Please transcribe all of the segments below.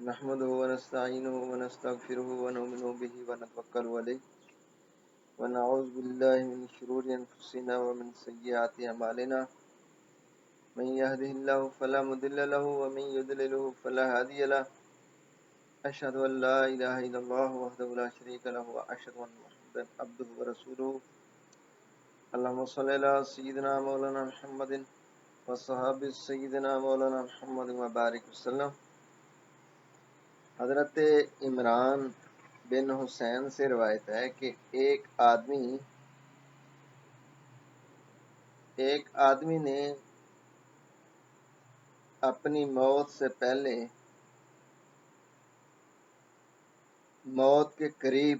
نحمده ونستعينه ونستغفره ونؤمن به ونتوكل عليه ونعوذ بالله من شرور أنفسنا ومن سيئات أعمالنا من يهده الله فلا مضل له ومن يضلل فلا هادي له أشهد أن لا إله إلا الله وحده لا شريك له وأشهد أن محمدا عبده ورسوله اللهم صل على سيدنا مولانا محمد وصحابة سيدنا مولانا محمد وبارك وسلم۔ حضرت عمران بن حسین سے روایت ہے کہ ایک آدمی نے اپنی موت سے پہلے موت کے قریب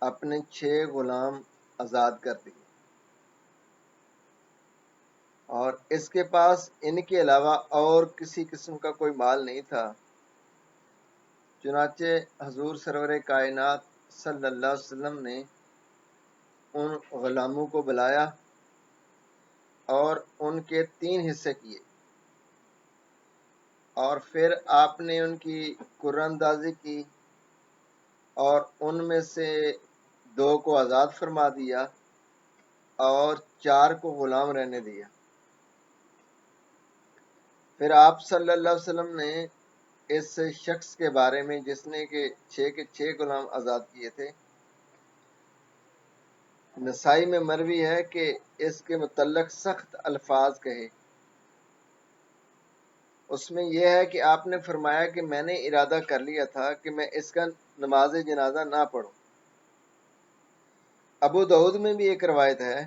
اپنے 6 غلام آزاد کر دیے اور اس کے پاس ان کے علاوہ اور کسی قسم کا کوئی مال نہیں تھا۔ چنانچہ حضور سرور کائنات صلی اللہ علیہ وسلم نے ان غلاموں کو بلایا اور ان کے 3 حصے کیے اور پھر آپ نے ان کی قرعہ اندازی کی اور ان میں سے 2 کو آزاد فرما دیا اور 4 کو غلام رہنے دیا۔ پھر آپ صلی اللہ علیہ وسلم نے اس شخص کے بارے میں جس نے کہ 6 غلام آزاد کیے تھے، نسائی میں مروی ہے کہ اس کے متعلق سخت الفاظ کہے۔ اس میں یہ ہے کہ آپ نے فرمایا کہ میں نے ارادہ کر لیا تھا کہ میں اس کا نماز جنازہ نہ پڑھوں۔ ابو داؤد میں بھی ایک روایت ہے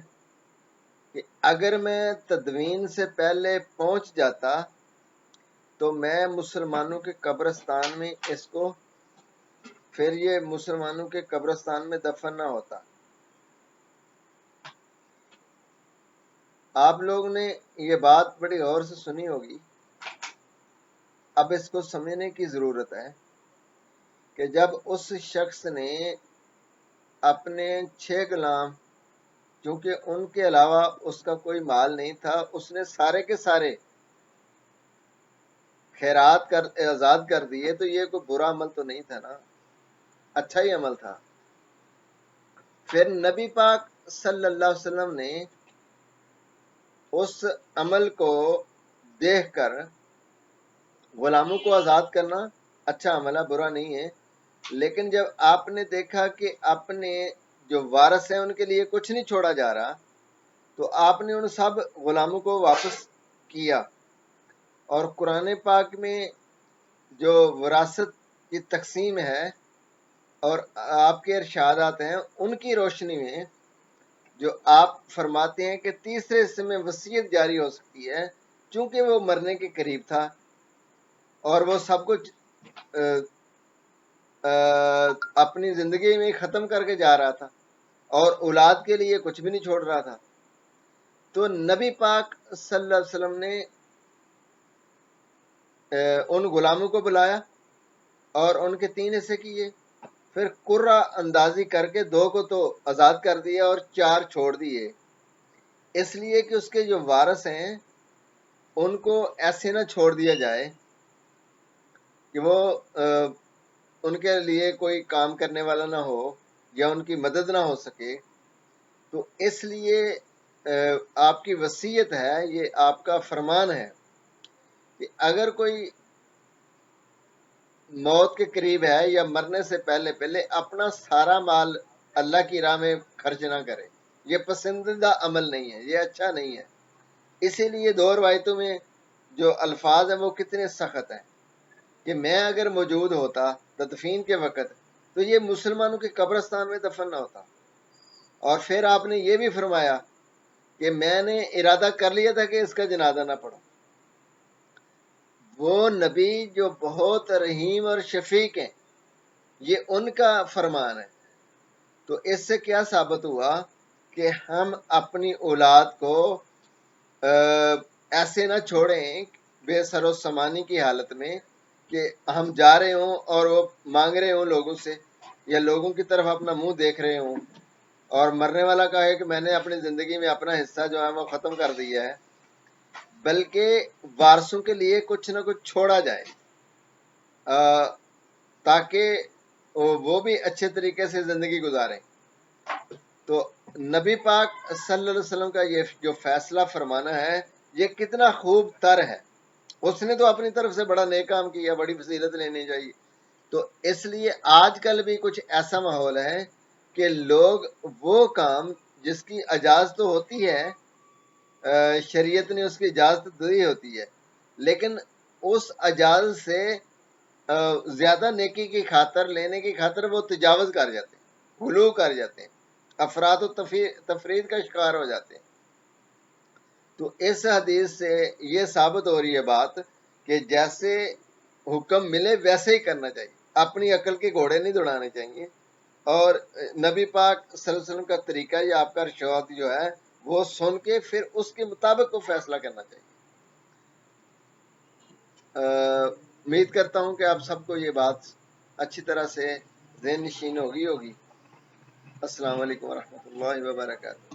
کہ اگر میں تدوین سے پہلے پہنچ جاتا تو میں مسلمانوں کے قبرستان میں اس کو پھر یہ مسلمانوں کے قبرستان میں دفن نہ ہوتا۔ آپ لوگ نے یہ بات بڑی غور سے سنی ہوگی، اب اس کو سمجھنے کی ضرورت ہے کہ جب اس شخص نے اپنے 6 غلام، چونکہ ان کے علاوہ اس کا کوئی مال نہیں تھا، اس نے سارے کے سارے خیرات آزاد کر دیے، تو یہ کوئی برا عمل تو نہیں تھا نا، اچھا ہی عمل تھا۔ پھر نبی پاک صلی اللہ علیہ وسلم نے اس عمل کو دیکھ کر غلاموں کو آزاد کرنا اچھا عمل ہے، برا نہیں ہے، لیکن جب آپ نے دیکھا کہ اپنے جو وارث ہیں ان کے لیے کچھ نہیں چھوڑا جا رہا، تو آپ نے ان سب غلاموں کو واپس کیا۔ اور قرآن پاک میں جو وراثت کی تقسیم ہے اور آپ کے ارشادات ہیں، ان کی روشنی میں جو آپ فرماتے ہیں کہ تیسرے حصے میں وصیت جاری ہو سکتی ہے، چونکہ وہ مرنے کے قریب تھا اور وہ سب کچھ اپنی زندگی میں ختم کر کے جا رہا تھا اور اولاد کے لیے کچھ بھی نہیں چھوڑ رہا تھا، تو نبی پاک صلی اللہ علیہ وسلم نے ان غلاموں کو بلایا اور ان کے 3 حصے کیے، پھر قرعہ اندازی کر کے 2 کو تو آزاد کر دیا اور 4 چھوڑ دیے، اس لیے کہ اس کے جو وارث ہیں ان کو ایسے نہ چھوڑ دیا جائے کہ وہ ان کے لیے کوئی کام کرنے والا نہ ہو یا ان کی مدد نہ ہو سکے، تو اس لیے آپ کی وصیت ہے، یہ آپ کا فرمان ہے کہ اگر کوئی موت کے قریب ہے یا مرنے سے پہلے اپنا سارا مال اللہ کی راہ میں خرچ نہ کرے، یہ پسندیدہ عمل نہیں ہے، یہ اچھا نہیں ہے۔ اسی لیے 2 روایتوں میں جو الفاظ ہیں وہ کتنے سخت ہیں کہ میں اگر موجود ہوتا تدفین کے وقت تو یہ مسلمانوں کے قبرستان میں دفن نہ ہوتا۔ اور پھر آپ نے یہ بھی فرمایا کہ میں نے ارادہ کر لیا تھا کہ اس کا جنازہ نہ پڑھوں۔ وہ نبی جو بہت رحیم اور شفیق ہیں، یہ ان کا فرمان ہے، تو اس سے کیا ثابت ہوا کہ ہم اپنی اولاد کو ایسے نہ چھوڑیں بے سر و سامانی کی حالت میں کہ ہم جا رہے ہوں اور وہ مانگ رہے ہوں لوگوں سے یا لوگوں کی طرف اپنا منہ دیکھ رہے ہوں، اور مرنے والا کہے کہ میں نے اپنی زندگی میں اپنا حصہ جو ہے وہ ختم کر دیا ہے، بلکہ وارثوں کے لیے کچھ نہ کچھ چھوڑا جائے۔ تاکہ وہ بھی اچھے طریقے سے زندگی گزاریں۔ تو نبی پاک صلی اللہ علیہ وسلم کا یہ جو فیصلہ فرمانا ہے یہ کتنا خوب تر ہے۔ اس نے تو اپنی طرف سے بڑا نیک کام کیا، بڑی فضیلت لینی چاہیے۔ تو اس لیے آج کل بھی کچھ ایسا ماحول ہے کہ لوگ وہ کام جس کی اجازت تو ہوتی ہے، شریعت نے اس کی اجازت دی ہوتی ہے، لیکن اس اجازت سے زیادہ نیکی کی خاطر، لینے کی خاطر وہ تجاوز کر جاتے ہیں، غلو کر جاتے ہیں، افراد و تفرید کا شکار ہو جاتے ہیں۔ تو اس حدیث سے یہ ثابت ہو رہی ہے بات کہ جیسے حکم ملے ویسے ہی کرنا چاہیے، اپنی عقل کے گھوڑے نہیں دوڑانے چاہیے، اور نبی پاک صلی اللہ علیہ وسلم کا طریقہ یا آپ کا ارشاد جو ہے وہ سن کے پھر اس کے مطابق کو فیصلہ کرنا چاہیے۔ امید کرتا ہوں کہ آپ سب کو یہ بات اچھی طرح سے ذہن نشین ہوگی۔ السلام علیکم ورحمۃ اللہ وبرکاتہ۔